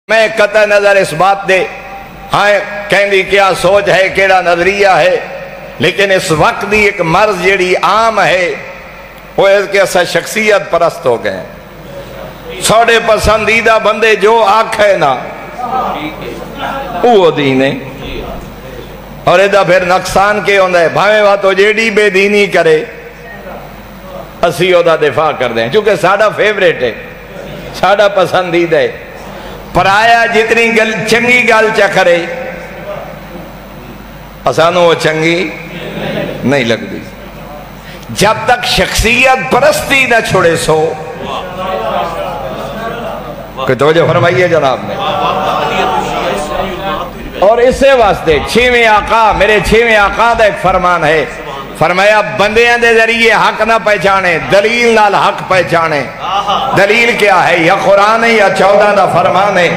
میں قطع نظر اس بات دے ہاں کہندی کیا سوچ ہے کیڑا نظریہ ہے، لیکن اس وقت دی ایک مرض جیڑی عام ہے وہ ہے کہ ایسا شخصیت پرست ہو گئے، سوڑے پسندیدہ بندے جو آنکھ ہے نا وہ دین ہے، اور ایدہ پھر نقصان کے ہوندہ ہے بھاویں واتو جیڑی بے دینی کرے اسی او دا دفاع کر دیں چونکہ ساڑا فیوریٹ ہے، ساڑا پسندیدہ ہے، پرایا جتنی چنگی گل چکرے اسانو وہ چنگی نہیں لگ دی، جب تک شخصیت پرستی نہ چھوڑے سو کوئی توجہ فرمائیے جناب نے۔ اور اسے واسطے چھویں آقا میرے چھویں آقا دا ایک فرمان ہے، فرمایا بندیاں دے ذریعے حق نہ پہچانے دلیل نال حق پہچانے۔ دلیل کیا ہے؟ یا قرآن ہے یا 14 دا فرمان ہے،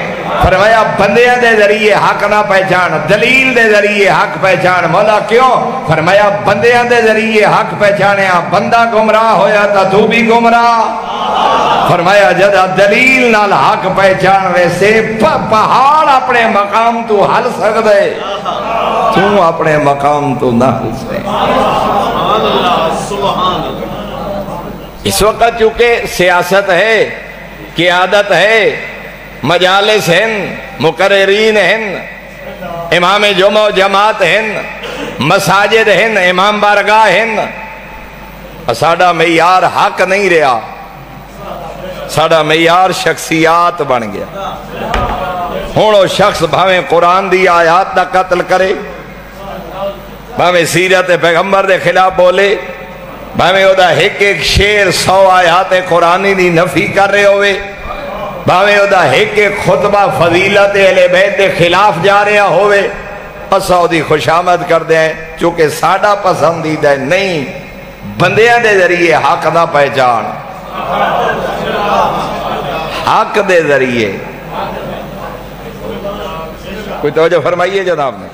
فرمایا بندیاں دے ذریعے حق نہ پہچان دلیل دے ذریعے حق پہچان۔ مولا کیوں؟ فرمایا بندیاں دے ذریعے حق پہچانے بندہ گمراہ ہویا تا تو بھی گمراہ، فرمایا جدہ دلیل نال حق پہچان ویسے پہاڑ اپنے مقام تو حل سکدے تو اپنے مقام تو نہ حل سکدے۔ اس وقت چونکہ سیاست ہے، قیادت ہے، مجالس ہیں، مقررین ہیں، امام جمعہ و جماعت ہیں، مساجد ہیں، امام بارگاہ ہیں، ساڑا معیار حق نہیں رہا، ساڑا معیار شخصیات بن گیا۔ ہونو شخص بھاویں قرآن دی آیات دا قتل کرے، بھاویں سیرت پیغمبر دے خلاف بولے، بھاویں او دا ایک شیر 100 آیات قرآنی دی نفی کر رہے ہوئے، بھاویں او دا ایک خطبہ فضیلت اہل بیت دے خلاف جا رہا ہوئے، اسا او دی خوشامد کر دیں چونکہ ساڑا پسندیدہ نہیں، بندیاں دے ذریعے حق نہ پہچان، حق دے ذریعے۔ کوئی توجہ فرمائیے جناب نے۔